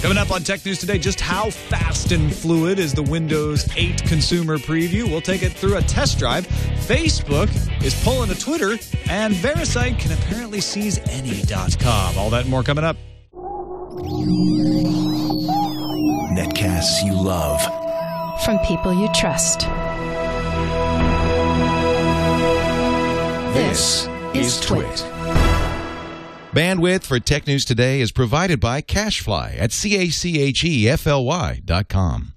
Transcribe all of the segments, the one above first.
Coming up on Tech News Today, just how fast and fluid is the Windows 8 consumer preview? We'll take it through a test drive. Facebook is pulling a Twitter, and Verisign can apparently seize any.com. All that and more coming up. Netcasts you love. From people you trust. This is TWiT. Bandwidth for Tech News Today is provided by Cachefly at CACHEFLY.com.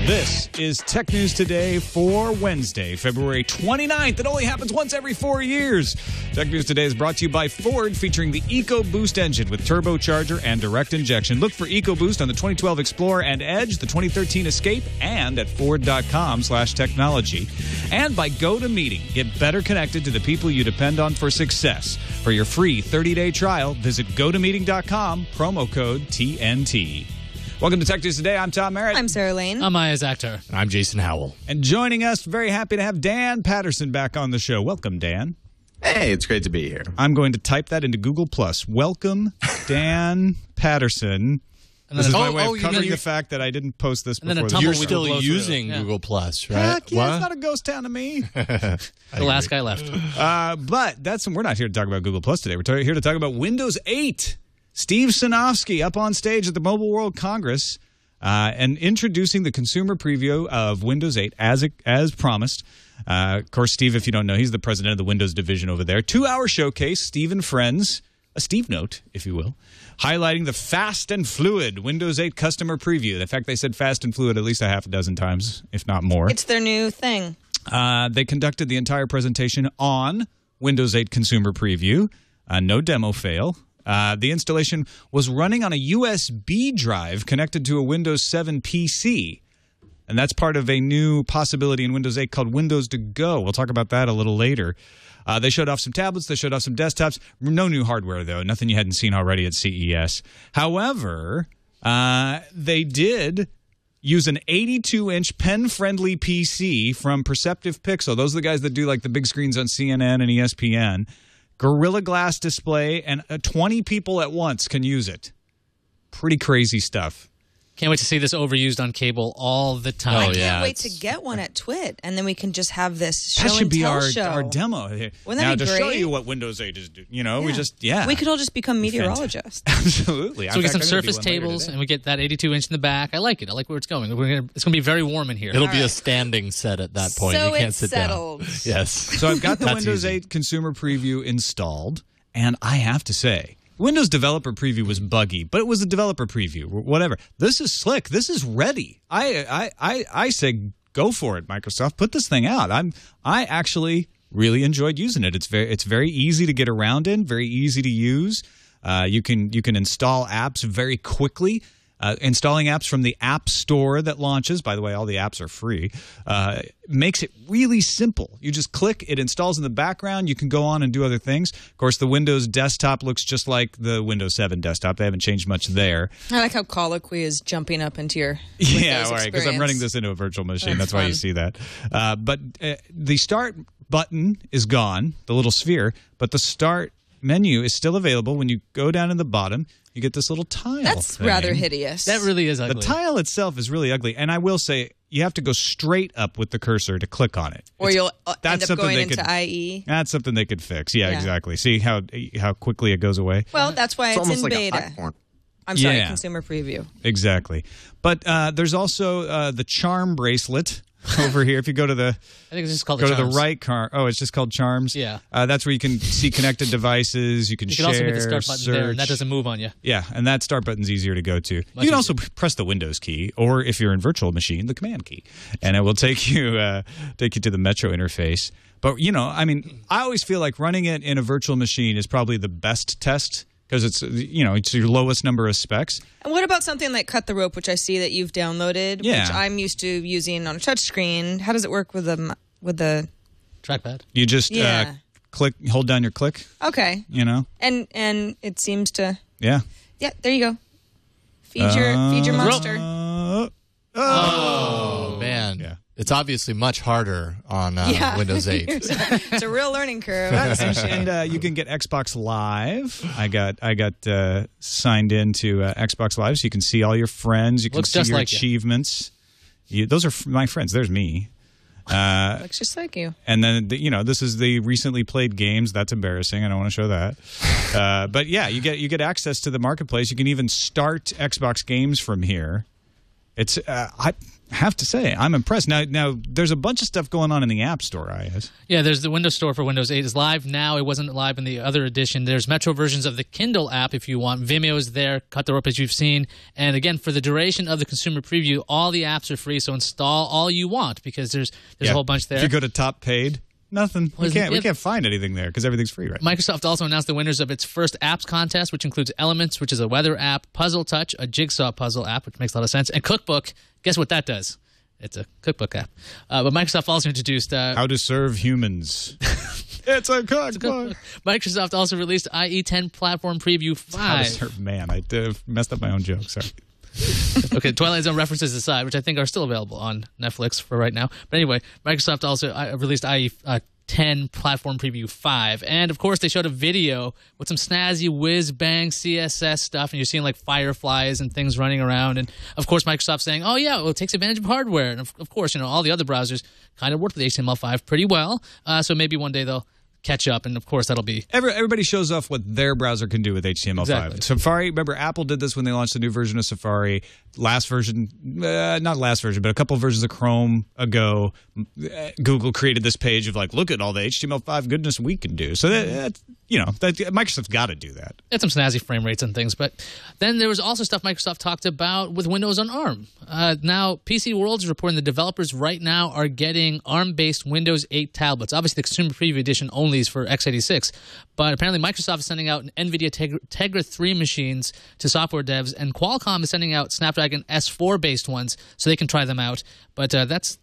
This is Tech News Today for Wednesday, February 29th. It only happens once every 4 years. Tech News Today is brought to you by Ford, featuring the EcoBoost engine with turbocharger and direct injection. Look for EcoBoost on the 2012 Explorer and Edge, the 2013 Escape, and at Ford.com/technology. And by GoToMeeting. Get better connected to the people you depend on for success. For your free 30-day trial, visit GoToMeeting.com, promo code TNT. Welcome to Tech News Today. I'm Tom Merritt. I'm Sarah Lane. I'm Iyaz Akhtar. And I'm Jason Howell. And joining us, very happy to have Dan Patterson back on the show. Welcome, Dan. Hey, it's great to be here. I'm going to type that into Google+. Welcome, Dan Patterson. This is my way of covering the fact that I didn't post this before. You're still using Google+, right? Heck yeah, it's not a ghost town to me. The last guy left. But we're not here to talk about Google+ today. We're here to talk about Windows 8. Steve Sinofsky up on stage at the Mobile World Congress and introducing the consumer preview of Windows 8 as promised. Of course, Steve, if you don't know, he's the president of the Windows division over there. 2-hour showcase, Steve and Friends, a Steve note, if you will, highlighting the fast and fluid Windows 8 customer preview. In fact, they said fast and fluid at least a half a dozen times, if not more. It's their new thing. They conducted the entire presentation on Windows 8 consumer preview. No demo fail. The installation was running on a USB drive connected to a Windows 7 PC. And that's part of a new possibility in Windows 8 called Windows to Go. We'll talk about that a little later. They showed off some tablets. They showed off some desktops. No new hardware, though. Nothing you hadn't seen already at CES. However, they did use an 82-inch pen-friendly PC from Perceptive Pixel. Those are the guys that do like the big screens on CNN and ESPN. Gorilla Glass display, and 20 people at once can use it. Pretty crazy stuff. Can't wait to see this overused on cable all the time. I can't wait to get one at TWiT, and then we can just have this show that should and be tell our show. demo. Wouldn't now, that be to great? show you what Windows 8 is doing, we could all just become meteorologists. Absolutely. So we get some Surface tables, and we get that 82-inch in the back. I like it. I like where it's going. It's going to be very warm in here. It'll be a standing set at that point. So you can't sit settled. down. Yes. So I've got the Windows 8 consumer preview installed, and I have to say, Windows Developer Preview was buggy, but it was a developer preview, whatever. This is slick. This is ready. I say go for it, Microsoft. Put this thing out. I actually really enjoyed using it. It's very easy to get around in, very easy to use. You can install apps very quickly. Installing apps from the App Store that launches, by the way, all the apps are free, makes it really simple. You just click, it installs in the background. You can go on and do other things. Of course, the Windows desktop looks just like the Windows 7 desktop. They haven't changed much there. I like how Colloquy is jumping up into your Yeah, all right, because I'm running this into a virtual machine. That's why you see that. But the Start button is gone, the little sphere, but the Start menu is still available. When you go down in the bottom, you get this little tile. That's rather hideous. That really is ugly. The tile itself is really ugly, and I will say you have to go straight up with the cursor to click on it. Or you'll end up going into IE. That's something they could fix. Yeah, exactly. See how quickly it goes away? Well, that's why it's in like beta. I'm sorry, consumer preview. Exactly. But there's also the Charm bracelet over here. If you go to the, I think it's just called go the to Charms. the right car. Oh, it's just called Charms. Yeah. That's where you can see connected devices. You can share, also hit the start button search. there, and that doesn't move on you. Yeah, and that start button's easier to go to. You can easier. also press the Windows key, or if you're in virtual machine, the Command key, and it will take you to the Metro interface. But I always feel like running it in a virtual machine is probably the best test. Because it's your lowest number of specs. And what about something like Cut the Rope, which I see that you've downloaded, which I'm used to using on a touchscreen? How does it work with the trackpad? You just hold down your click. Okay. And it seems to. Yeah. Yeah. There you go. Feed your monster. Oh man. Yeah. It's obviously much harder on Windows 8. It's a real learning curve. And you can get Xbox Live. I got signed into Xbox Live, so you can see all your friends. You can see your achievements. Those are my friends. There's me. Looks just like you. And then, this is the recently played games. That's embarrassing. I don't want to show that. But yeah, you get access to the marketplace. You can even start Xbox games from here. It's I have to say, I'm impressed. Now there's a bunch of stuff going on in the App Store, Iyaz. Yeah, there's the Windows Store for Windows 8 is live now. It wasn't live in the other edition. There's Metro versions of the Kindle app if you want. Vimeo is there. Cut the Rope as you've seen. And again, for the duration of the consumer preview, all the apps are free. So install all you want because there's a whole bunch there. If you go to top paid, nothing. We can't find anything there because everything's free right now. Microsoft also announced the winners of its first apps contest, which includes Elements, which is a weather app, Puzzle Touch, a jigsaw puzzle app, which makes a lot of sense, and Cookbook. Guess what that does? It's a cookbook app. But Microsoft also introduced... How to serve humans. It's a cookbook. Microsoft also released IE10 Platform Preview 5. How to serve... Man, I messed up my own joke. Sorry. Okay, Twilight Zone references aside, which I think are still available on Netflix for right now. But anyway, Microsoft also released IE10 Platform Preview 5. And, of course, they showed a video with some snazzy whiz-bang CSS stuff, and you're seeing, like, fireflies and things running around. And, of course, Microsoft saying, oh, yeah, well, it takes advantage of hardware. And, of course, all the other browsers kind of work with HTML5 pretty well. So maybe one day they'll catch up, and of course that'll be... Everybody shows off what their browser can do with HTML5. Exactly. Safari, remember Apple did this when they launched the new version of Safari. Not last version, but a couple versions of Chrome ago, Google created this page of like, look at all the HTML5 goodness we can do. So Microsoft's got to do that. It's some snazzy frame rates and things, but then there was also stuff Microsoft talked about with Windows on ARM. Now, PC World is reporting the developers right now are getting ARM-based Windows 8 tablets. Obviously, the Consumer Preview Edition only is for x86, but apparently Microsoft is sending out NVIDIA Tegra 3 machines to software devs, and Qualcomm is sending out Snapdragon S4-based ones so they can try them out. But that's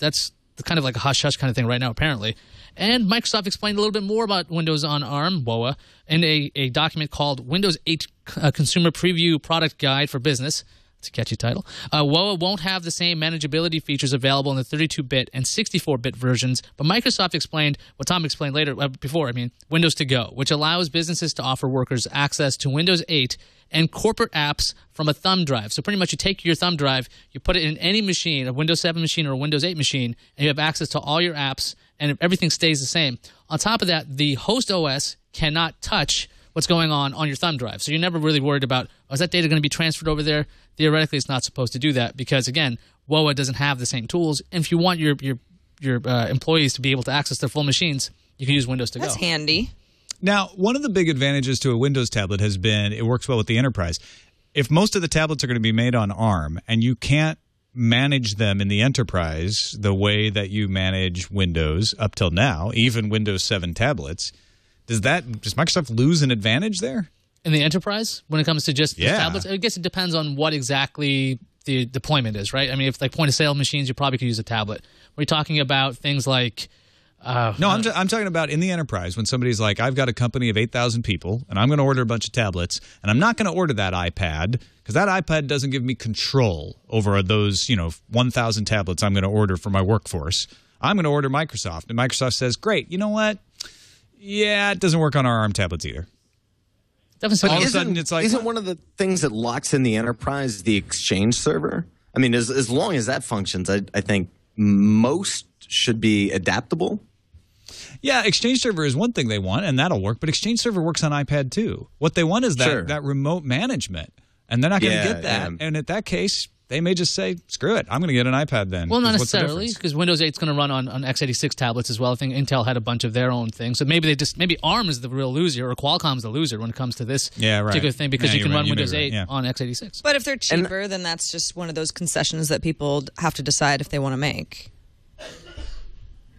kind of like a hush-hush kind of thing right now, apparently. And Microsoft explained a little bit more about Windows on ARM, WOA, in a document called Windows 8 Consumer Preview Product Guide for Business. It's a catchy title. WOA won't have the same manageability features available in the 32-bit and 64-bit versions, but Microsoft explained what Tom explained before, Windows to Go, which allows businesses to offer workers access to Windows 8 and corporate apps from a thumb drive. So pretty much you take your thumb drive, you put it in any machine, a Windows 7 machine or a Windows 8 machine, and you have access to all your apps, and everything stays the same. On top of that, the host OS cannot touch what's going on your thumb drive. So you're never really worried about, is that data going to be transferred over there? Theoretically, it's not supposed to do that because, again, WOA doesn't have the same tools. And if you want your employees to be able to access their full machines, you can use Windows to Go. That's handy. Now, one of the big advantages to a Windows tablet has been it works well with the enterprise. If most of the tablets are going to be made on ARM and you can't manage them in the enterprise the way that you manage Windows up till now, even Windows 7 tablets, does Microsoft lose an advantage there? In the enterprise, when it comes to just the tablets? I guess it depends on what exactly the deployment is, right? If like point-of-sale machines, you probably could use a tablet. We're talking about things like... No, I'm talking about in the enterprise when somebody's like, I've got a company of 8,000 people, and I'm going to order a bunch of tablets, and I'm not going to order that iPad because that iPad doesn't give me control over those 1,000 tablets I'm going to order for my workforce. I'm going to order Microsoft, and Microsoft says, great, you know what? Yeah, it doesn't work on our ARM tablets either. But all of a sudden, it's like... Isn't one of the things that locks in the enterprise the Exchange server? As long as that functions, I think most should be adaptable. Yeah, Exchange Server is one thing they want, and that'll work. But Exchange Server works on iPad, too. What they want is that remote management, and they're not going to get that. Yeah. And in that case... they may just say, screw it, I'm going to get an iPad then. Well, not necessarily, because Windows 8 is going to run on x86 tablets as well. I think Intel had a bunch of their own things. So maybe ARM is the real loser, or Qualcomm's the loser when it comes to this particular thing, because you can run Windows 8 on x86. But if they're cheaper, then that's just one of those concessions that people have to decide if they want to make.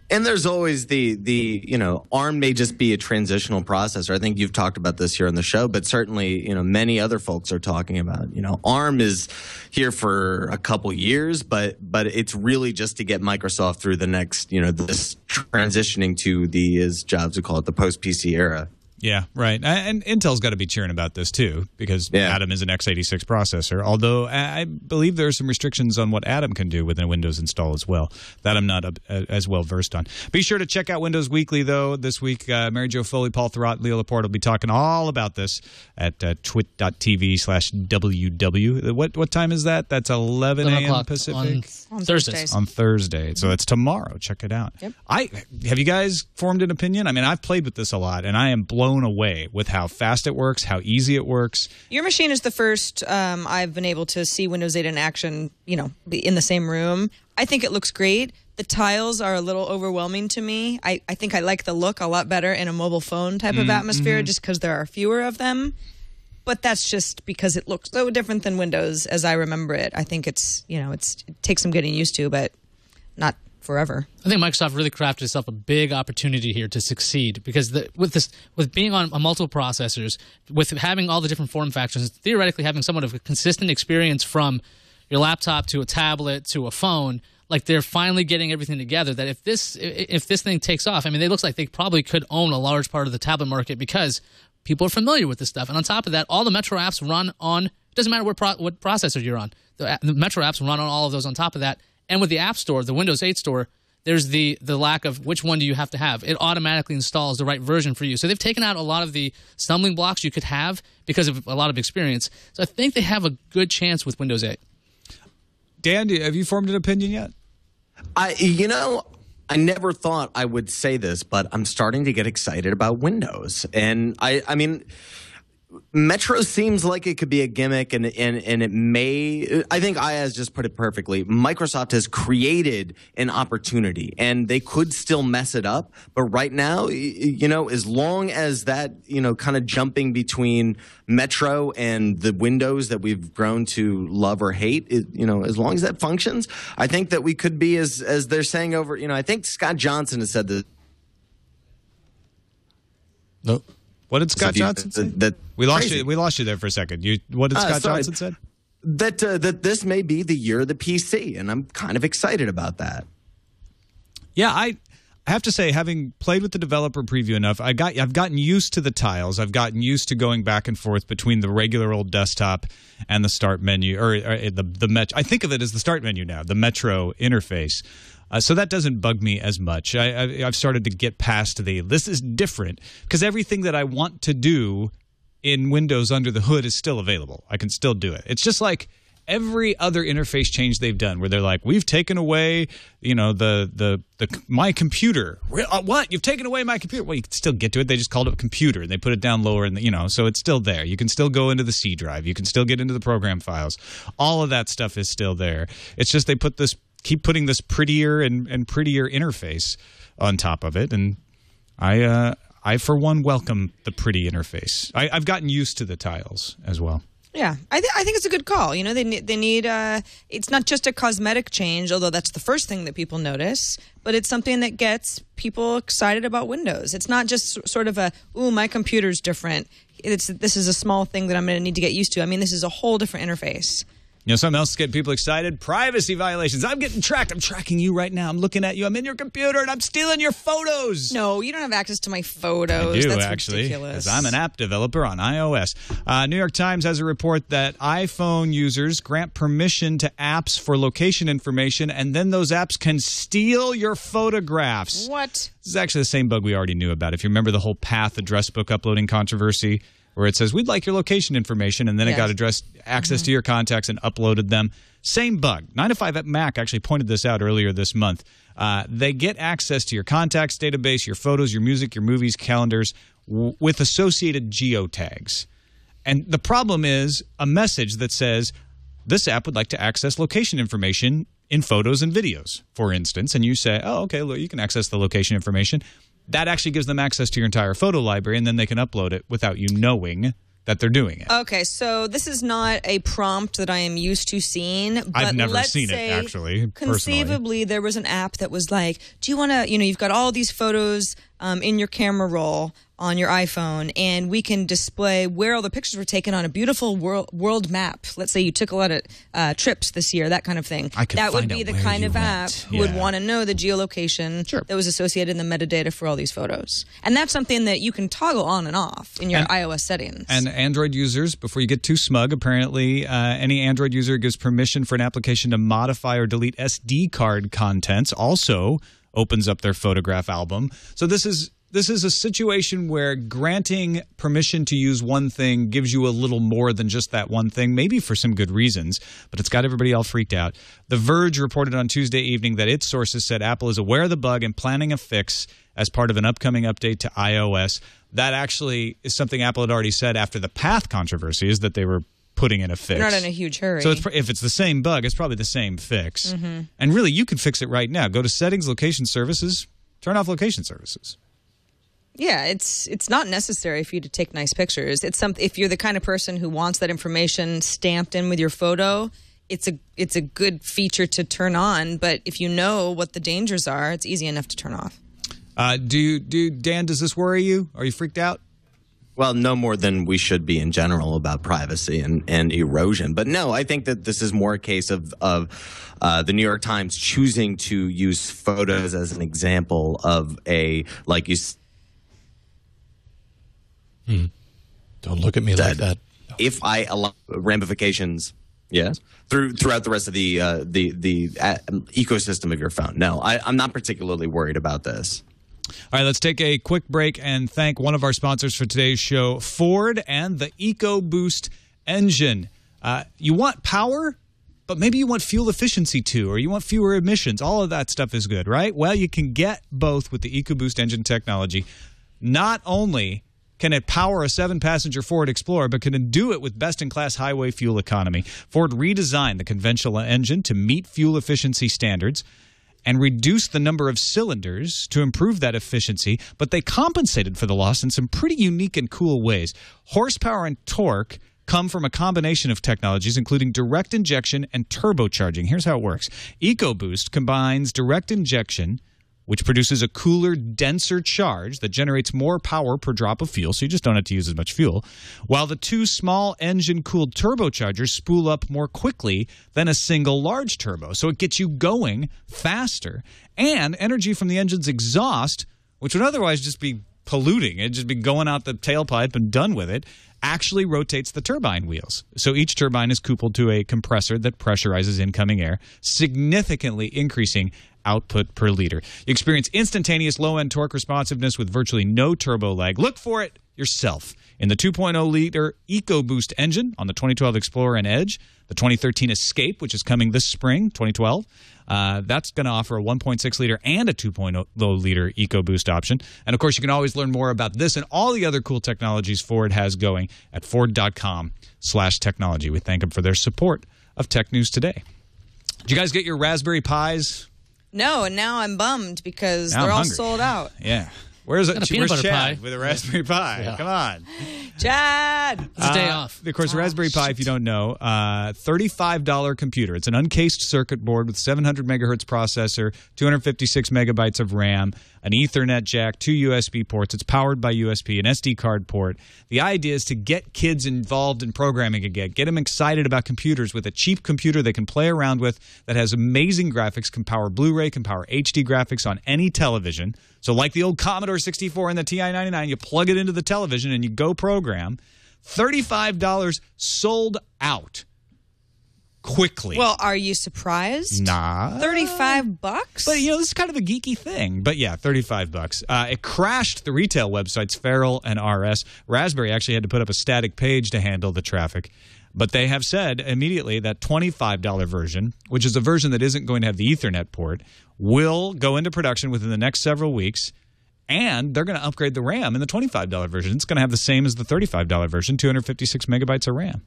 And there's always the ARM may just be a transitional processor. I think you've talked about this here on the show, but certainly, many other folks are talking about, ARM is here for a couple years, but it's really just to get Microsoft through the next, this transitioning to as Jobs would call it, the post-PC era. Yeah, right. And Intel's got to be cheering about this, too, because Atom is an x86 processor, although I believe there are some restrictions on what Atom can do with a Windows install as well. That I'm not as well versed on. Be sure to check out Windows Weekly, though. This week, Mary Jo Foley, Paul Thurrott, Leo Laporte will be talking all about this at twit.tv/WW. What time is that? That's 11 a.m. Pacific? On Thursdays. On Thursday. So it's tomorrow. Check it out. Yep. Have you guys formed an opinion? I mean, I've played with this a lot, and I am blown away with how fast it works, how easy it works. Your machine is the first I've been able to see Windows 8 in action, in the same room. I think it looks great. The tiles are a little overwhelming to me. I think I like the look a lot better in a mobile phone type of atmosphere just because there are fewer of them. But that's just because it looks so different than Windows as I remember it. I think it takes some getting used to, but not forever. I think Microsoft really crafted itself a big opportunity here to succeed because with being on multiple processors, with having all the different form factors, theoretically having somewhat of a consistent experience from your laptop to a tablet to a phone, like they're finally getting everything together. That if this thing takes off, I mean, it looks like they probably could own a large part of the tablet market because people are familiar with this stuff. And on top of that, all the Metro apps run on. It doesn't matter what processor you're on. The Metro apps run on all of those on top of that. And with the App Store, the Windows 8 Store, there's the lack of which one do you have to have. It automatically installs the right version for you. So they've taken out a lot of the stumbling blocks you could have because of a lot of experience. So I think they have a good chance with Windows 8. Dan, have you formed an opinion yet? I never thought I would say this, but I'm starting to get excited about Windows. And I mean, Metro seems like it could be a gimmick, and it may. I think Iyaz just put it perfectly. Microsoft has created an opportunity, and they could still mess it up. But right now, as long as that, kind of jumping between Metro and the Windows that we've grown to love or hate, as long as that functions, I think that we could be as they're saying over. I think Scott Johnson has said this. No. What did Scott Johnson say? We lost you there for a second. What did Scott Johnson say? That this may be the year of the PC, and I'm kind of excited about that. Yeah, I have to say, having played with the developer preview enough, I've gotten used to the tiles. I've gotten used to going back and forth between the regular old desktop and the start menu, or the Metro. I think of it as the start menu now, the Metro interface. So that doesn't bug me as much. I've started to get past this is different because everything that I want to do in Windows under the hood is still available. I can still do it. It's just like every other interface change they've done where they're like, we've taken away, the my computer. What? You've taken away my computer? Well, you can still get to it. They just called it a computer and they put it down lower so it's still there. You can still go into the C drive. You can still get into the program files. All of that stuff is still there. It's just they keep putting this prettier and prettier interface on top of it, and I for one welcome the pretty interface. I've gotten used to the tiles as well. Yeah, I think it's a good call. They need it's not just a cosmetic change, although that's the first thing that people notice, but it's something that gets people excited about Windows. It's not just sort of my computer's different. This is a small thing that I'm going to need to get used to. I mean, this is a whole different interface. Something else is getting people excited. Privacy violations. I'm getting tracked. I'm tracking you right now. I'm looking at you. I'm in your computer, and I'm stealing your photos. No, you don't have access to my photos. I do, That's actually, ridiculous. because I'm an app developer on iOS. New York Times has a report that iPhone users grant permission to apps for location information, and then those apps can steal your photographs. What? This is actually the same bug we already knew about. If you remember the whole Path address book uploading controversy, where it says, we'd like your location information, and then it got access to your contacts and uploaded them. Same bug. 9 to 5 at Mac actually pointed this out earlier this month. They get access to your contacts database, your photos, your music, your movies, calendars, with associated geotags. And the problem is a message that says, this app would like to access location information in photos and videos, for instance. And you say, oh, okay, look, you can access the location information. That actually gives them access to your entire photo library, and then they can upload it without you knowing that they're doing it. Okay, so this is not a prompt that I am used to seeing. But I've never seen it, actually, conceivably, personally. There was an app that was like, do you want to, you've got all these photos in your camera roll on your iPhone, and we can display where all the pictures were taken on a beautiful world map. Let's say you took a lot of trips this year, that kind of thing. That would be the kind of app who would want to know the geolocation that was associated in the metadata for all these photos. And that's something that you can toggle on and off in your iOS settings. And Android users, before you get too smug, apparently any Android user gives permission for an application to modify or delete SD card contents also opens up their photograph album. So this is a situation where granting permission to use one thing gives you a little more than just that one thing, maybe for some good reasons, but it's got everybody all freaked out. The Verge reported on Tuesday evening that its sources said Apple is aware of the bug and planning a fix as part of an upcoming update to iOS. That actually is something Apple had already said after the Path controversy, is that they were putting in a fix. They're not in a huge hurry. So if it's the same bug, it's probably the same fix. And really, you can fix it right now. Go to Settings, Location Services, turn off Location Services. Yeah, it's not necessary for you to take nice pictures. If you're the kind of person who wants that information stamped in with your photo, it's a good feature to turn on. But if you know what the dangers are, it's easy enough to turn off. Dan, does this worry you? Are you freaked out? Well, no more than we should be in general about privacy and erosion. But no, I think that this is more a case of the New York Times choosing to use photos as an example of like you. Don't look at me like that. If I allow ramifications, yes, throughout the rest of the ecosystem of your phone. No, I'm not particularly worried about this. All right, let's take a quick break and thank one of our sponsors for today's show, Ford and the EcoBoost engine. You want power, but maybe you want fuel efficiency too, or you want fewer emissions. All of that stuff is good, right? Well, you can get both with the EcoBoost engine technology. Not only can it power a 7-passenger Ford Explorer, but can do it with best-in-class highway fuel economy. Ford redesigned the conventional engine to meet fuel efficiency standards and reduce the number of cylinders to improve that efficiency, but they compensated for the loss in some pretty unique and cool ways. Horsepower and torque come from a combination of technologies, including direct injection and turbocharging. Here's how it works. EcoBoost combines direct injection, which produces a cooler, denser charge that generates more power per drop of fuel, so you just don't have to use as much fuel, while the two small engine-cooled turbochargers spool up more quickly than a single large turbo. So it gets you going faster. And energy from the engine's exhaust, which would otherwise just be polluting, it'd just be going out the tailpipe and done with it, actually rotates the turbine wheels. So each turbine is coupled to a compressor that pressurizes incoming air, significantly increasing output per liter. You experience instantaneous low-end torque responsiveness with virtually no turbo lag. Look for it yourself in the 2.0-liter EcoBoost engine on the 2012 Explorer and Edge, the 2013 Escape, which is coming this spring, 2012. That's going to offer a 1.6-liter and a 2.0-liter EcoBoost option. And, of course, you can always learn more about this and all the other cool technologies Ford has going at Ford.com/technology. We thank them for their support of Tech News Today. Did you guys get your Raspberry Pis? No, and now I'm bummed because they're all sold out. Yeah. Where's peanut butter Chad pie with a Raspberry Pi? Yeah. Come on. Chad! It's a day off. Of course, Raspberry Pi, if you don't know, $35 computer. It's an uncased circuit board with 700 megahertz processor, 256 megabytes of RAM, an Ethernet jack, 2 USB ports. It's powered by USB, an SD card port. The idea is to get kids involved in programming again, get them excited about computers with a cheap computer they can play around with that has amazing graphics, can power Blu-ray, can power HD graphics on any television. So like the old Commodore 64 and the TI-99, you plug it into the television and you go program. $35 sold out quickly. Well, are you surprised? Nah. $35? But, this is kind of a geeky thing. But, yeah, $35. It crashed the retail websites Feral and RS. Raspberry actually had to put up a static page to handle the traffic. But they have said immediately that $25 version, which is a version that isn't going to have the Ethernet port, will go into production within the next several weeks. And they're going to upgrade the RAM in the $25 version. It's going to have the same as the $35 version, 256 megabytes of RAM.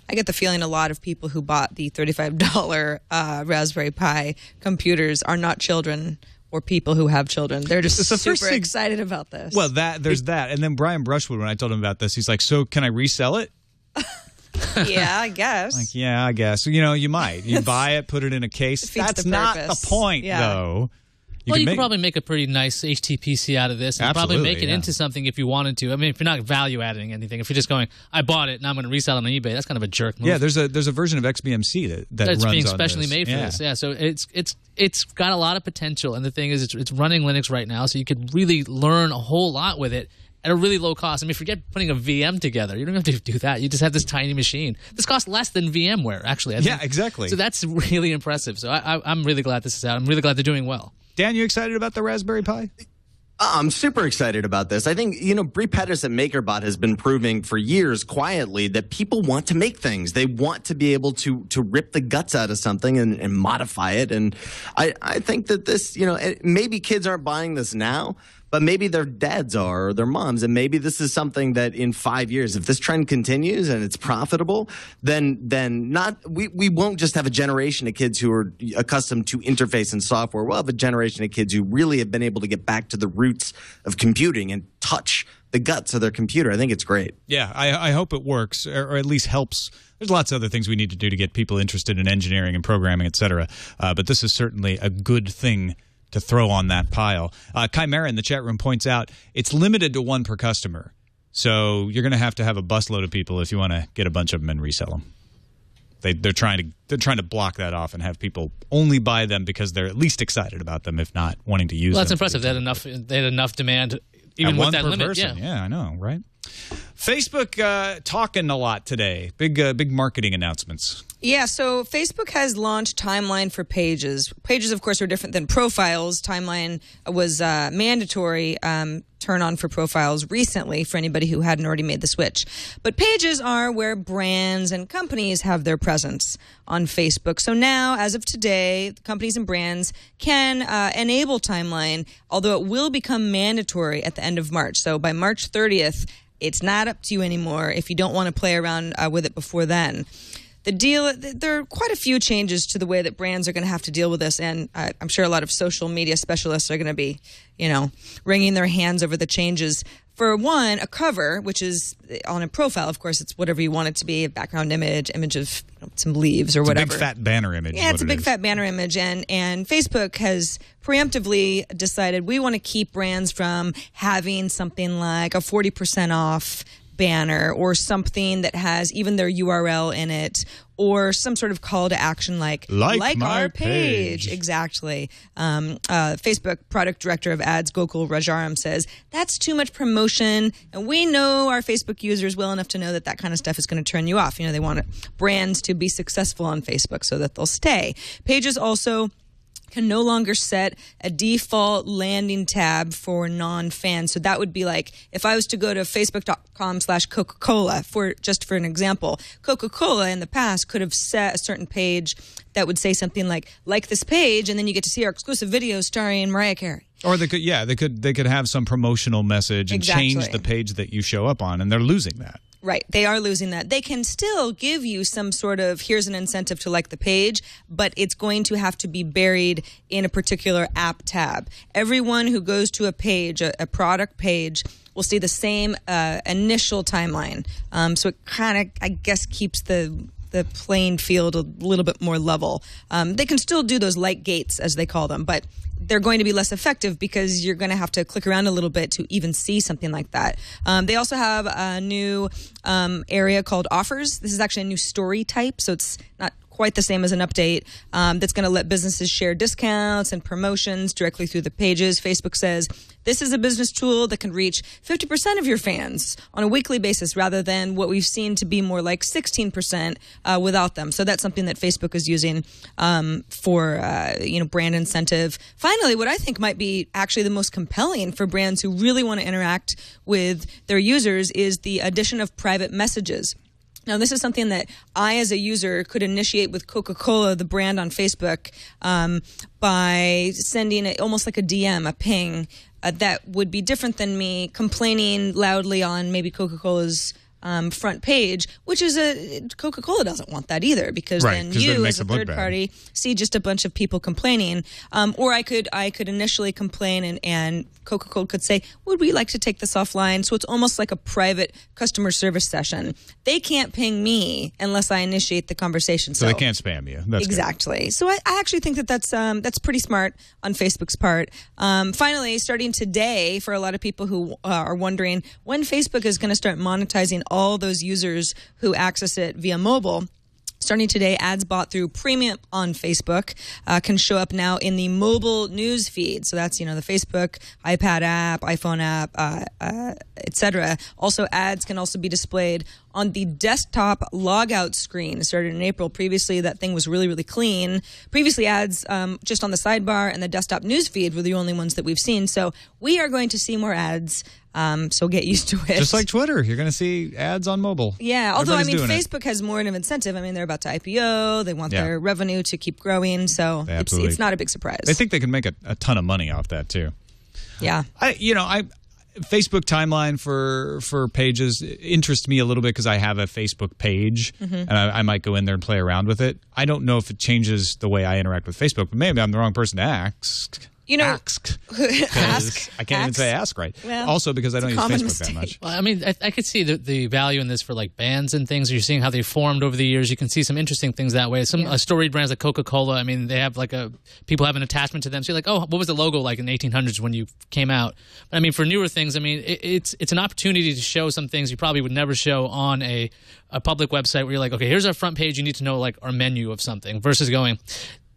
I get the feeling a lot of people who bought the $35 Raspberry Pi computers are not children or people who have children. They're just super excited about this. Well, there's that. And then Brian Brushwood, when I told him about this, he's like, so can I resell it? Yeah, I guess. Like, yeah, I guess. You might. You buy it, put it in a case. That's not the point, though. You could probably make a pretty nice HTPC out of this and probably make it into something if you wanted to. I mean, if you're not value adding anything, if you're just going, I bought it, now I'm going to resell it on eBay, that's kind of a jerk move. Yeah, there's a version of XBMC that's runs being on specially this. made for this. Yeah, so it's got a lot of potential, and the thing is, it's running Linux right now, so you could really learn a whole lot with it at a really low cost. I mean, forget putting a VM together. You don't have to do that. You just have this tiny machine. This costs less than VMware, actually. Yeah, exactly. So that's really impressive. So I'm really glad this is out. I'm really glad they're doing well. Dan, you excited about the Raspberry Pi? I'm super excited about this. I think, Brie Patterson MakerBot has been proving for years quietly that people want to make things. They want to be able to rip the guts out of something and modify it. And I think that this, maybe kids aren't buying this now, but maybe their dads are or their moms. And maybe this is something that in 5 years, if this trend continues and it's profitable, then we won't just have a generation of kids who are accustomed to interface and software. We'll have a generation of kids who really have been able to get back to the roots of computing and touch the guts of their computer. I think it's great. Yeah, I hope it works, or at least helps. There's lots of other things we need to do to get people interested in engineering and programming, et cetera. But this is certainly a good thing to throw on that pile. Chimera in the chat room points out it's limited to one per customer. So you're going to have a busload of people if you want to get a bunch of them and resell them. They're trying to block that off and have people only buy them because they're at least excited about them, if not wanting to use them. Well, that's impressive. They had enough demand even with that limit. Person. Yeah, I know, right? Facebook talking a lot today. Big marketing announcements. Yeah, so Facebook has launched Timeline for Pages. Pages, of course, are different than profiles. Timeline was mandatory turn on for profiles recently for anybody who hadn't already made the switch. But Pages are where brands and companies have their presence on Facebook. So now, as of today, companies and brands can enable Timeline, although it will become mandatory at the end of March. So by March 30th, it's not up to you anymore if you don't want to play around with it before then. The deal, there are quite a few changes to the way that brands are going to have to deal with this, and I'm sure a lot of social media specialists are going to be, wringing their hands over the changes. For one, a cover, which is on a profile, of course, it's whatever you want it to be, a background image of some leaves or whatever. It's a big fat banner image. Yeah, it's a big fat banner image, and Facebook has preemptively decided we want to keep brands from having something like a 40% off banner or something that has even their URL in it or some sort of call to action like our page. Exactly. Facebook product director of ads, Gokul Rajaram, says that's too much promotion, and we know our Facebook users well enough to know that kind of stuff is going to turn you off. They want brands to be successful on Facebook so that they'll stay. Pages also can no longer set a default landing tab for non-fans. So that would be like if I was to go to facebook.com/Coca-Cola, for an example, Coca-Cola in the past could have set a certain page that would say something like this page, and then you get to see our exclusive videos starring Mariah Carey. Or they could have some promotional message and change the page that you show up on, and they're losing that. Right. They are losing that. They can still give you some sort of, here's an incentive to like the page, but it's going to have to be buried in a particular app tab. Everyone who goes to a page, a product page, will see the same initial timeline. So it kind of, I guess, keeps the playing field a little bit more level. They can still do those light gates, as they call them, but they're going to be less effective because you're going to have to click around a little bit to even see something like that. They also have a new area called offers. This is actually a new story type, so it's not quite the same as an update that's going to let businesses share discounts and promotions directly through the pages. Facebook says this is a business tool that can reach 50% of your fans on a weekly basis rather than what we've seen to be more like 16% without them. So that's something that Facebook is using for brand incentive. Finally, what I think might be actually the most compelling for brands who really want to interact with their users is the addition of private messages. Now, this is something that I, as a user, could initiate with Coca-Cola, the brand on Facebook, by sending almost like a DM, a ping, that would be different than me complaining loudly on maybe Coca-Cola's front page, which is Coca-Cola doesn't want that either, because then you as a third party see just a bunch of people complaining. Or I could initially complain and Coca-Cola could say, would we like to take this offline? So it's almost like a private customer service session. They can't ping me unless I initiate the conversation. So they can't spam you. That's exactly. Good. So I actually think that's pretty smart on Facebook's part. Finally, starting today, for a lot of people who are wondering when Facebook is going to start monetizing all those users who access it via mobile. Starting today, ads bought through Premium on Facebook can show up now in the mobile news feed. So that's, the Facebook, iPad app, iPhone app, etc. Also, ads can also be displayed on the desktop logout screen. It started in April. Previously, that thing was really, really clean. Previously, ads just on the sidebar and the desktop news feed were the only ones that we've seen. So we are going to see more ads. So get used to it. Just like Twitter, you're going to see ads on mobile. Yeah, although Facebook has more of an incentive. They're about to IPO. They want their revenue to keep growing. So it's not a big surprise. They think they can make a ton of money off that too. Yeah. Facebook timeline for pages interests me a little bit because I have a Facebook page and I might go in there and play around with it. I don't know if it changes the way I interact with Facebook, but maybe I'm the wrong person to ask. Ask. I can't even say ask right. Well, also because I don't use Facebook that much. Well, I could see the value in this for like bands and things. You're seeing how they formed over the years. You can see some interesting things that way. Some storied brands like Coca-Cola, they have people have an attachment to them. So you're like, oh, what was the logo like in the 1800s when you came out? But for newer things, it's an opportunity to show some things you probably would never show on a public website where you're like, okay, here's our front page. You need to know our menu of something versus going,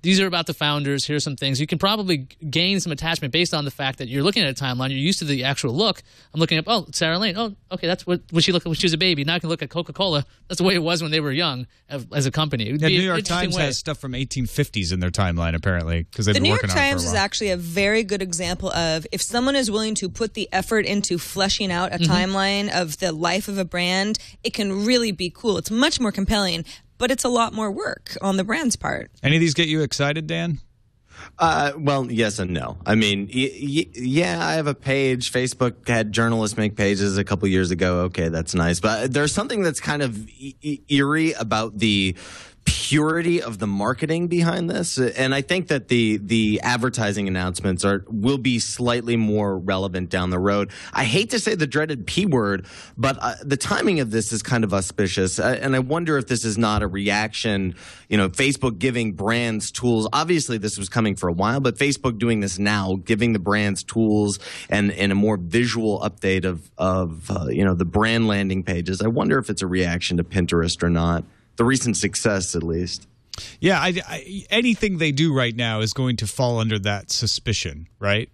these are about the founders. Here's some things. You can probably gain some attachment based on the fact that you're looking at a timeline. You're used to the actual look. I'm looking up, Sarah Lane. Oh, okay, that's what she looked like when she was a baby. Now I can look at Coca-Cola. That's the way it was when they were young as a company. New York Times has stuff from 1850s in their timeline, apparently, because they've been working on it for a while. The New York Times is actually a very good example of if someone is willing to put the effort into fleshing out a timeline of the life of a brand, it can really be cool. It's much more compelling. But it's a lot more work on the brand's part. Any of these get you excited, Dan? Well, yes and no. I have a page. Facebook had journalists make pages a couple years ago. Okay, that's nice. But there's something that's kind of eerie about the purity of the marketing behind this, and I think that the advertising announcements will be slightly more relevant down the road. I hate to say the dreaded P word, but the timing of this is kind of auspicious, and I wonder if this is not a reaction. Facebook giving brands tools. Obviously, this was coming for a while, but Facebook doing this now, giving the brands tools and a more visual update of the brand landing pages. I wonder if it's a reaction to Pinterest or not. The recent success, at least. Yeah, anything they do right now is going to fall under that suspicion, right?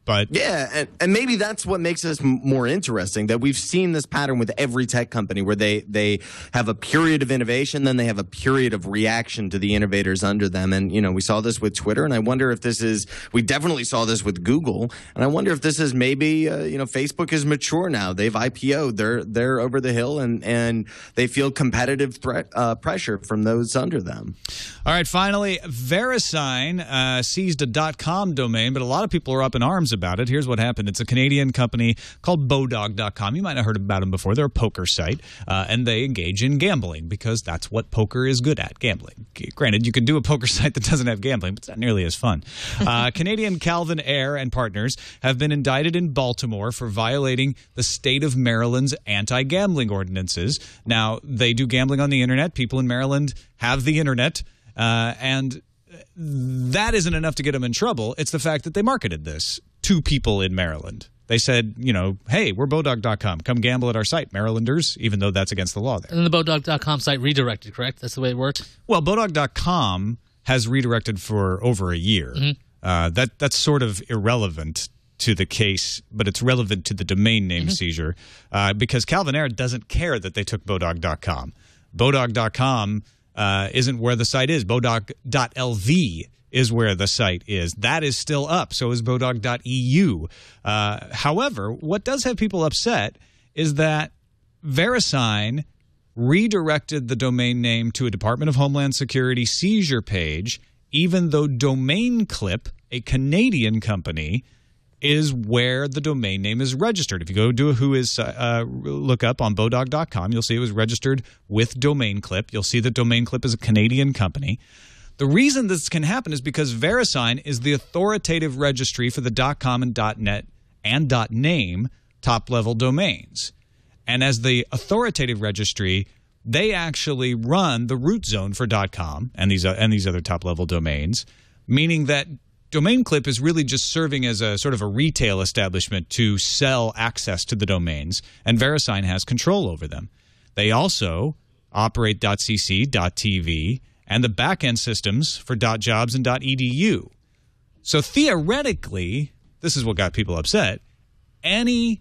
But yeah, and maybe that's what makes this more interesting, that we've seen this pattern with every tech company where they have a period of innovation, then they have a period of reaction to the innovators under them. And, we saw this with Twitter, and I wonder if we definitely saw this with Google, and I wonder if this is maybe, Facebook is mature now. They've IPO'd, they're over the hill, and they feel competitive pressure from those under them. All right, finally, Verisign seized a .com domain, but a lot of people are up in arms about it. Here's what happened. It's a Canadian company called Bodog.com. You might have heard about them before. They're a poker site, and they engage in gambling because that's what poker is good at, gambling. Granted, you can do a poker site that doesn't have gambling, but it's not nearly as fun. Canadian Calvin Ayre and partners have been indicted in Baltimore for violating the state of Maryland's anti-gambling ordinances. Now, they do gambling on the internet. People in Maryland have the internet, and that isn't enough to get them in trouble. It's the fact that they marketed this to people in Maryland. They said, hey, we're Bodog.com. Come gamble at our site, Marylanders, even though that's against the law there. And then the Bodog.com site redirected, correct? That's the way it worked? Well, Bodog.com has redirected for over a year. That's sort of irrelevant to the case, but it's relevant to the domain name seizure because Calvin Ayre doesn't care that they took Bodog.com. Bodog.com isn't where the site is. Bodog.lv is where the site is. That is still up. So is Bodog.eu. However, what does have people upset is that Verisign redirected the domain name to a Department of Homeland Security seizure page, even though Domain Clip, a Canadian company, is where the domain name is registered. If you go do a look up on bodog.com, you'll see it was registered with domain clip. You'll see that domain clip is a Canadian company. The reason this can happen is because Verisign is the authoritative registry for the .com and .net and .name top-level domains. And as the authoritative registry, they actually run the root zone for .com and these other top-level domains, meaning that Domain Clip is really just serving as a sort of a retail establishment to sell access to the domains, and Verisign has control over them. They also operate .cc, .tv, and the back-end systems for .jobs and .edu. So theoretically, this is what got people upset, any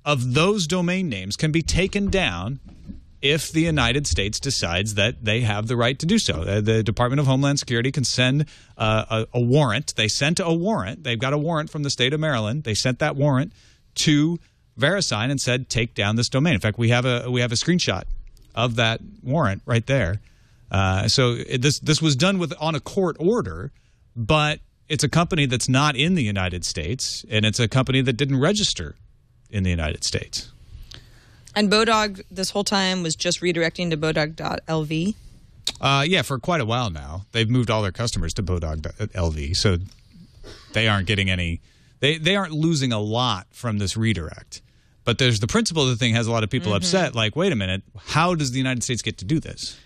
of those domain names can be taken down if the United States decides that they have the right to do so. The Department of Homeland Security can send a warrant. They sent a warrant. They've got a warrant from the state of Maryland. They sent that warrant to Verisign and said, take down this domain. In fact, we have a screenshot of that warrant right there. So this was done on a court order, but it's a company that's not in the United States, and it's a company that didn't register in the United States. And Bodog this whole time was just redirecting to bodog.lv? Yeah, for quite a while now. They've moved all their customers to bodog.lv, so they aren't getting any – they aren't losing a lot from this redirect. But there's the principle of the thing has a lot of people upset, like, wait a minute, how does the United States get to do this?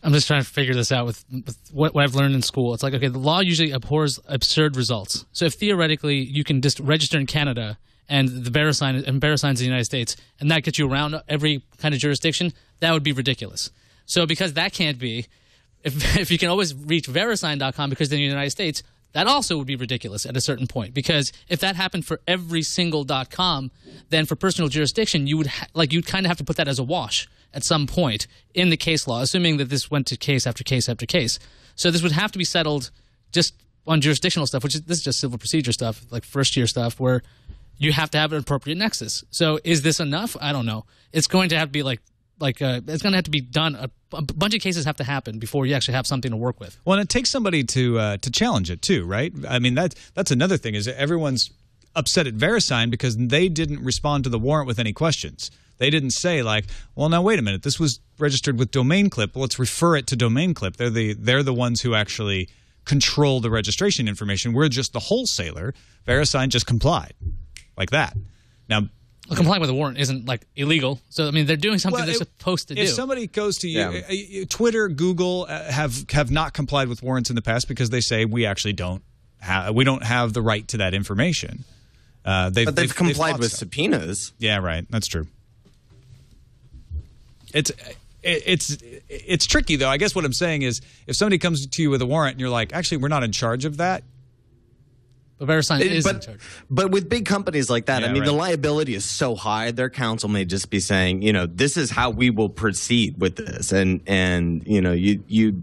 I'm just trying to figure this out with what I've learned in school. It's like, okay, the law usually abhors absurd results. So if theoretically you can just register in Canada – and Verisign's in the United States, and that gets you around every kind of jurisdiction, that would be ridiculous. So because that can't be, if you can always reach Verisign.com because they're in the United States, that also would be ridiculous at a certain point. Because if that happened for every single .com, then for personal jurisdiction, you'd kind of have to put that as a wash at some point in the case law, assuming that this went to case after case after case. So this would have to be settled just on jurisdictional stuff, this is just civil procedure stuff, like first-year stuff, where you have to have an appropriate nexus. So is this enough? I don't know. It's going to have to be it's going to have to be done. A bunch of cases have to happen before you actually have something to work with. Well, and it takes somebody to challenge it too, right? I mean, that's another thing is that everyone's upset at Verisign because they didn't respond to the warrant with any questions. They didn't say like, well, now wait a minute, this was registered with Domain Clip. Well, let's refer it to Domain Clip. They're the ones who actually control the registration information. We're just the wholesaler. Verisign just complied. Like that. Now, complying with the warrant isn't like illegal. So I mean, they're doing something they're supposed to do. If somebody goes to Twitter, Google have not complied with warrants in the past because they say we actually don't have the right to that information. But they've complied with subpoenas. Yeah, right. That's true. It's tricky though. I guess what I'm saying is if somebody comes to you with a warrant and you're like, actually, we're not in charge of that. But Verisign is in charge. But with big companies like that, the liability is so high, their counsel may just be saying, this is how we will proceed with this. And you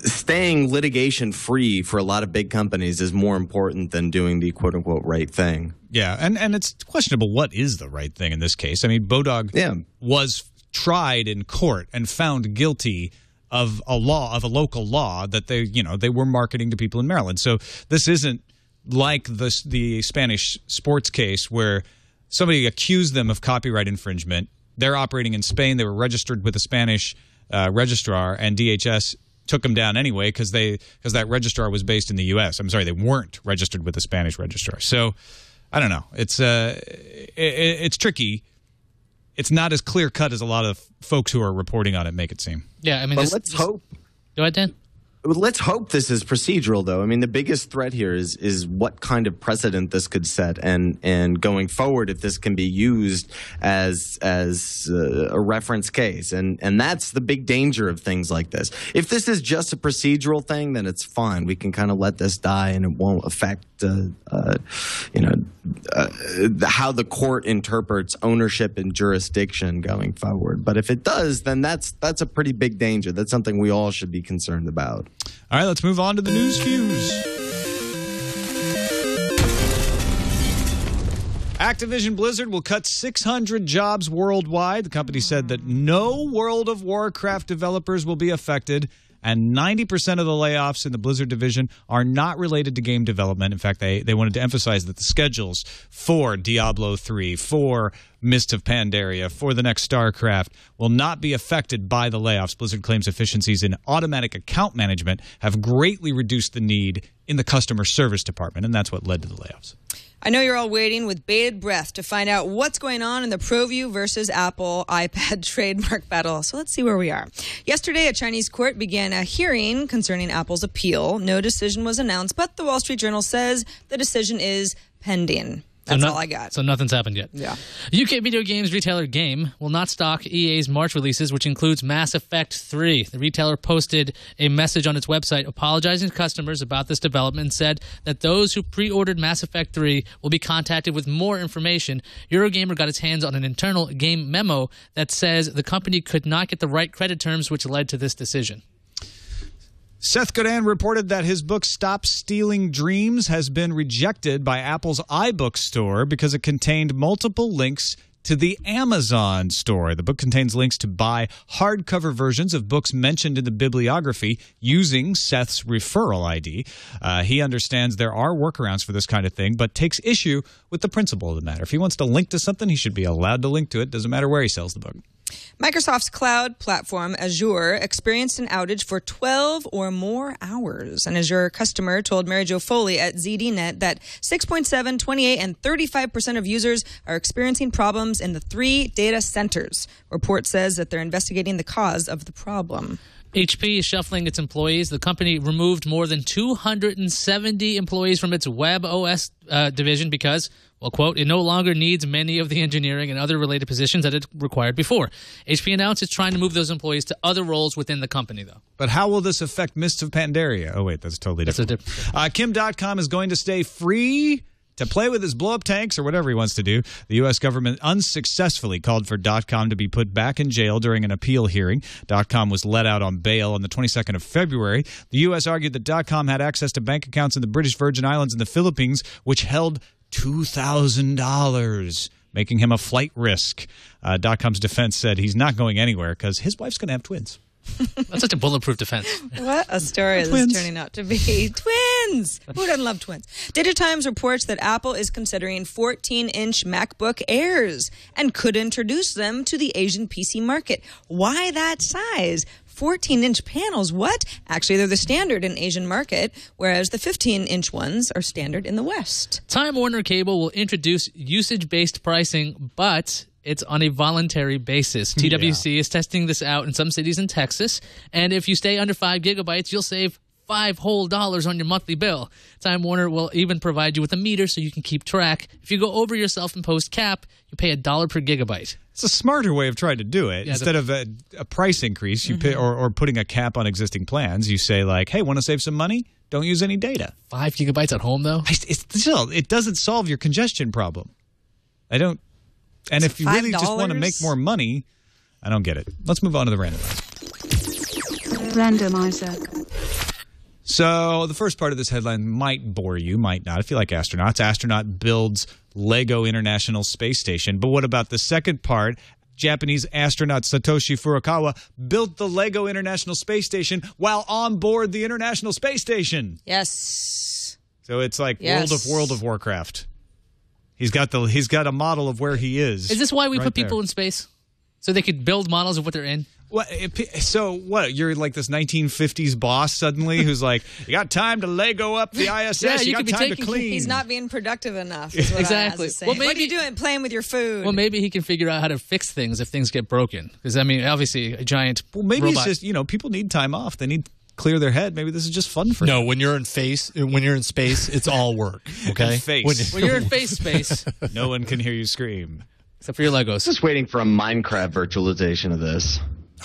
staying litigation free for a lot of big companies is more important than doing the quote unquote right thing. Yeah, and it's questionable what is the right thing in this case. I mean, Bodog was tried in court and found guilty of a local law that they were marketing to people in Maryland. So this isn't like the Spanish sports case where somebody accused them of copyright infringement. They're operating in Spain. They were registered with a Spanish registrar, and DHS took them down anyway because that registrar was based in the U.S. I'm sorry, they weren't registered with a Spanish registrar. So I don't know. It's tricky. It's not as clear cut as a lot of folks who are reporting on it make it seem. Yeah, I mean, let's hope. Go ahead, Dan. Let's hope this is procedural, though. I mean, the biggest threat here is what kind of precedent this could set, and going forward, if this can be used as a reference case, and that's the big danger of things like this. If this is just a procedural thing, then it's fine. We can kind of let this die, and it won't affect how the court interprets ownership and jurisdiction going forward. But if it does, then that's a pretty big danger. That's something we all should be concerned about. All right, let's move on to the news fuse. Activision Blizzard will cut 600 jobs worldwide. The company said that no World of Warcraft developers will be affected and 90% of the layoffs in the Blizzard division are not related to game development. In fact, they wanted to emphasize that the schedules for Diablo 3, for Mist of Pandaria, for the next StarCraft will not be affected by the layoffs. Blizzard claims efficiencies in automatic account management have greatly reduced the need in the customer service department, and that's what led to the layoffs. I know you're all waiting with bated breath to find out what's going on in the ProView versus Apple iPad trademark battle. So let's see where we are. Yesterday, a Chinese court began a hearing concerning Apple's appeal. No decision was announced, but the Wall Street Journal says the decision is pending. That's all I got. So nothing's happened yet. Yeah. UK video games retailer Game will not stock EA's March releases, which includes Mass Effect 3. The retailer posted a message on its website apologizing to customers about this development and said that those who pre-ordered Mass Effect 3 will be contacted with more information. Eurogamer got its hands on an internal Game memo that says the company could not get the right credit terms, which led to this decision. Seth Godin reported that his book Stop Stealing Dreams has been rejected by Apple's iBook store because it contained multiple links to the Amazon store. The book contains links to buy hardcover versions of books mentioned in the bibliography using Seth's referral ID. He understands there are workarounds for this kind of thing, but takes issue with the principle of the matter. If he wants to link to something, he should be allowed to link to it. Doesn't matter where he sells the book. Microsoft's cloud platform, Azure, experienced an outage for 12 or more hours. An Azure customer told Mary Jo Foley at ZDNet that 6.7, 28, and 35% of users are experiencing problems in the 3 data centers. Report says that they're investigating the cause of the problem. HP is shuffling its employees. The company removed more than 270 employees from its Web OS division because, well, quote, it no longer needs many of the engineering and other related positions that it required before. HP announced it's trying to move those employees to other roles within the company, though. But how will this affect Mist of Pandaria? Oh, wait, that's totally different. Kim.com is going to stay free to play with his blow-up tanks or whatever he wants to do. The U.S. government unsuccessfully called for .com to be put back in jail during an appeal hearing. .com was let out on bail on the 22nd of February. The U.S. argued that .com had access to bank accounts in the British Virgin Islands and the Philippines, which held $2,000, making him a flight risk. .com's defense said he's not going anywhere because his wife's going to have twins. That's such a bulletproof defense. What a story this is turning out to be. Twins! Who doesn't love twins? Data Times reports that Apple is considering 14-inch MacBook Airs and could introduce them to the Asian PC market. Why that size? 14-inch panels, what? Actually, they're the standard in Asian market, whereas the 15-inch ones are standard in the West. Time Warner Cable will introduce usage-based pricing, but it's on a voluntary basis. TWC is testing this out in some cities in Texas, and if you stay under 5 gigabytes, you'll save $5 whole on your monthly bill. Time Warner will even provide you with a meter so you can keep track. If you go over your self-imposed cap, you pay $1 per gigabyte. It's a smarter way of trying to do it. Instead of a price increase, you pay, or putting a cap on existing plans, you say like, hey, want to save some money? Don't use any data. 5 gigabytes at home, though? It doesn't solve your congestion problem. I don't. And if you really just want to make more money, I don't get it. Let's move on to the randomizer. Randomizer. So the first part of this headline might bore you, might not. If you like astronauts, astronaut builds Lego International Space Station. But what about the second part? Japanese astronaut Satoshi Furukawa built the Lego International Space Station while on board the International Space Station. Yes. So it's like World of Warcraft. He's got a model of where he is. Is this why we put people in space? So they could build models of what they're in? So what? You're like this 1950s boss suddenly who's like, you got time to Lego up the ISS, you got time to clean. He's not being productive enough, is what exactly. Iyaz is saying. Well, what are you doing playing with your food? Well, maybe he can figure out how to fix things if things get broken. Because, I mean, obviously a giant maybe robot. It's just, people need time off. They need clear their head. Maybe this is just fun for them. No, when you're in space, it's all work. Okay, when you're in space, no one can hear you scream except for your Legos. Just waiting for a Minecraft virtualization of this.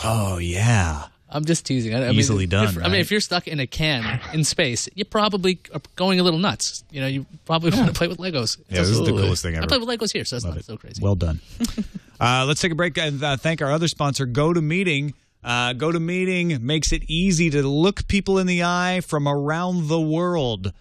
Oh yeah, I'm just teasing. Easily done. If you're stuck in a can in space, you probably are going a little nuts. You probably want to play with Legos. Yeah, this is the coolest thing ever. I play with Legos here, so it's not so crazy. Well done. Let's take a break and thank our other sponsor, GoToMeeting. GoToMeeting makes it easy to look people in the eye from around the world.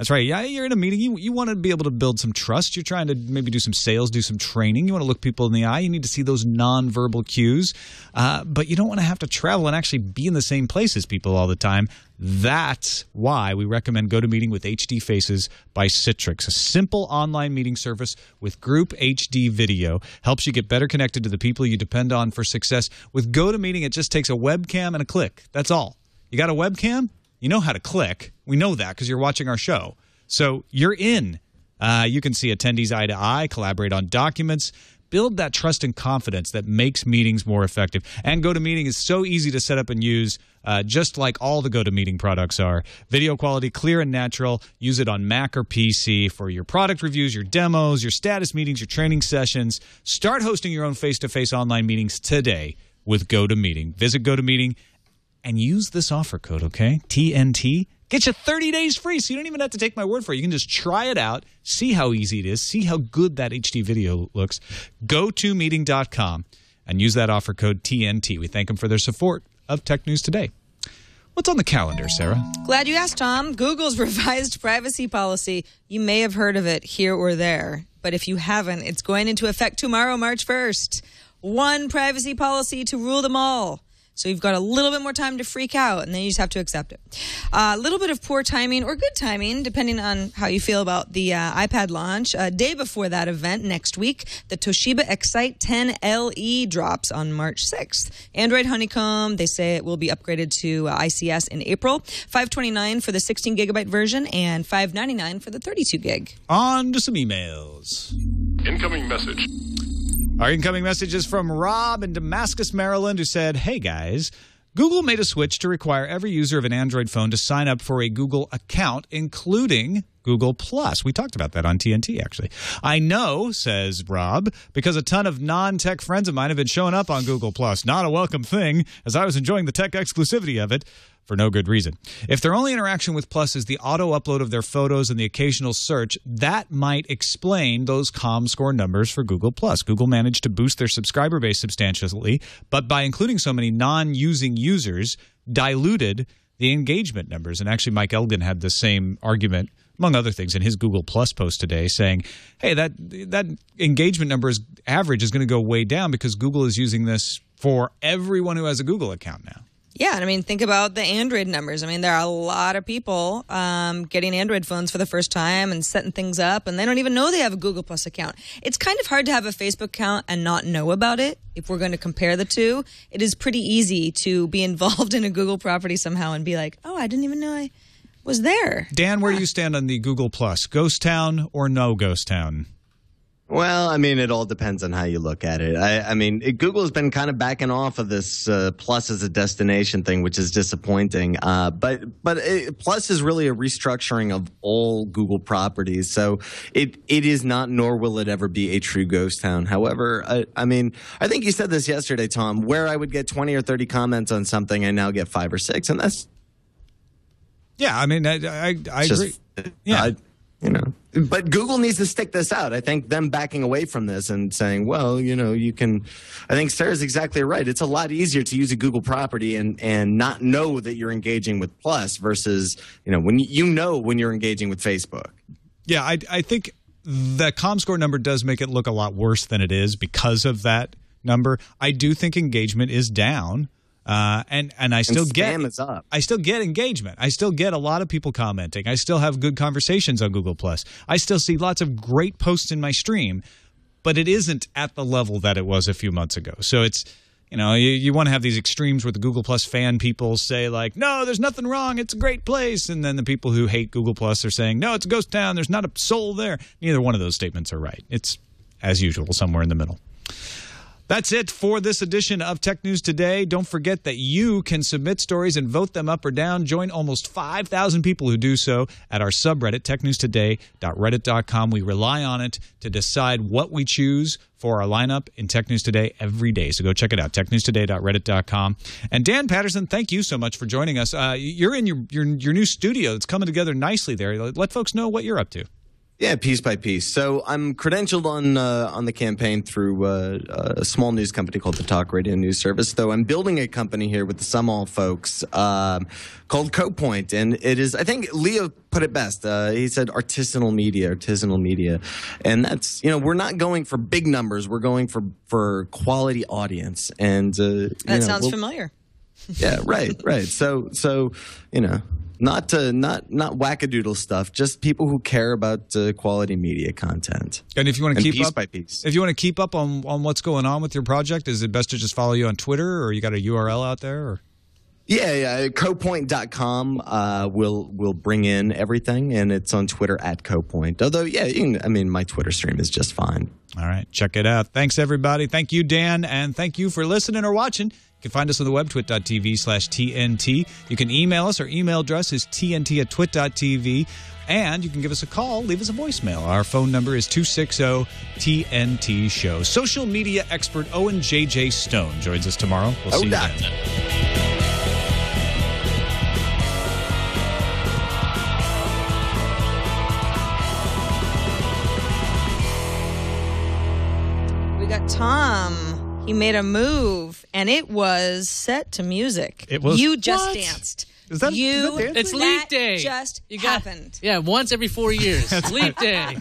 That's right. Yeah, you're in a meeting. You want to be able to build some trust. You're trying to maybe do some sales, do some training. You want to look people in the eye. You need to see those nonverbal cues. But you don't want to have to travel and actually be in the same place as people all the time. That's why we recommend GoToMeeting with HD Faces by Citrix, a simple online meeting service with group HD video. Helps you get better connected to the people you depend on for success. With GoToMeeting, it just takes a webcam and a click. That's all. You got a webcam? You know how to click. We know that because you're watching our show. So you're in. You can see attendees eye to eye, collaborate on documents, build that trust and confidence that makes meetings more effective. And GoToMeeting is so easy to set up and use, just like all the GoToMeeting products are. Video quality, clear and natural. Use it on Mac or PC for your product reviews, your demos, your status meetings, your training sessions. Start hosting your own face-to-face online meetings today with GoToMeeting. Visit GoToMeeting and use this offer code, okay? TNT. Get you 30 days free, so you don't even have to take my word for it. You can just try it out, see how easy it is, see how good that HD video looks. GoToMeeting.com and use that offer code TNT. We thank them for their support of Tech News Today. What's on the calendar, Sarah? Glad you asked, Tom. Google's revised privacy policy. You may have heard of it here or there, but if you haven't, it's going into effect tomorrow, March 1st. One privacy policy to rule them all. So you've got a little bit more time to freak out, and then you just have to accept it. A little bit of poor timing or good timing, depending on how you feel about the iPad launch. A day before that event next week, the Toshiba Excite 10 LE drops on March 6th. Android Honeycomb, they say it will be upgraded to ICS in April. $529 for the 16-gigabyte version and $599 for the 32 gig. On to some emails. Incoming message. Our incoming message is from Rob in Damascus, Maryland, who said, "Hey guys, Google made a switch to require every user of an Android phone to sign up for a Google account, including Google+. We talked about that on TNT, actually. I know," says Rob, "because a ton of non-tech friends of mine have been showing up on Google+. Not a welcome thing, as I was enjoying the tech exclusivity of it. For no good reason. If their only interaction with Plus is the auto-upload of their photos and the occasional search, that might explain those ComScore numbers for Google+. Google managed to boost their subscriber base substantially, but by including so many non-using users, diluted the engagement numbers." And actually, Mike Elgin had the same argument, among other things, in his Google Plus post today, saying, hey, that engagement number average is going to go way down because Google is using this for everyone who has a Google account now. Yeah, and I mean, think about the Android numbers. I mean, there are a lot of people getting Android phones for the first time and setting things up, and they don't even know they have a Google Plus account. It's kind of hard to have a Facebook account and not know about it. If we're going to compare the two, it is pretty easy to be involved in a Google property somehow and be like, oh, I didn't even know I was there. Dan, where do you stand on the Google Plus? Ghost town or no ghost town? Well, I mean, it all depends on how you look at it. I mean, Google has been kind of backing off of this Plus as a destination thing, which is disappointing. But Plus is really a restructuring of all Google properties. So it is not, nor will it ever be, a true ghost town. However, I mean, I think you said this yesterday, Tom, where I would get 20 or 30 comments on something, I now get 5 or 6. And that's... Yeah, I mean, I agree. Yeah. But Google needs to stick this out. I think them backing away from this and saying, well, you can, I think Sarah's exactly right. It's a lot easier to use a Google property and not know that you're engaging with Plus versus, when you're engaging with Facebook. Yeah, I think the ComScore number does make it look a lot worse than it is because of that number. I do think engagement is down. And I still spam is up. I still get engagement. I still get a lot of people commenting. I still have good conversations on Google+. I still see lots of great posts in my stream, but it isn't at the level that it was a few months ago. So it's, you want to have these extremes where the Google+ fan people say like, no, there's nothing wrong. It's a great place. And then the people who hate Google+ are saying, no, it's a ghost town. There's not a soul there. Neither one of those statements are right. It's, as usual, somewhere in the middle. That's it for this edition of Tech News Today. Don't forget that you can submit stories and vote them up or down. Join almost 5,000 people who do so at our subreddit, technewstoday.reddit.com. We rely on it to decide what we choose for our lineup in Tech News Today every day. So go check it out, technewstoday.reddit.com. And Dan Patterson, thank you so much for joining us. You're in your new studio. It's coming together nicely there. Let folks know what you're up to. Yeah, piece by piece. So I'm credentialed on the campaign through a small news company called the Talk Radio News Service. Though I'm building a company here with the Sumall folks called CoPoint, and it is. I think Leo put it best. He said artisanal media, and that's we're not going for big numbers. We're going for quality audience, and that sounds familiar. Yeah, right. So Not wackadoodle stuff, just people who care about quality media content. And if you want to keep piece up, by piece. If you want to keep up on what's going on with your project, is it best to just follow you on Twitter, or you got a URL out there? Or? Yeah. CoPoint.com will bring in everything, and it's on Twitter at CoPoint. Although, my Twitter stream is just fine. All right, check it out. Thanks, everybody. Thank you, Dan, and thank you for listening or watching. You can find us on the web, twit.tv/TNT. You can email us. Our email address is tnt@twit.tv. And you can give us a call, leave us a voicemail. Our phone number is 260-TNT-SHOW. Social media expert Owen J.J. Stone joins us tomorrow. We'll see you then. We got Tom. He made a move, and it was set to music. It was. You just What? danced. Is that you? dancing? It's Leap Day. Just You happened. Yeah, once every 4 years. Leap Day.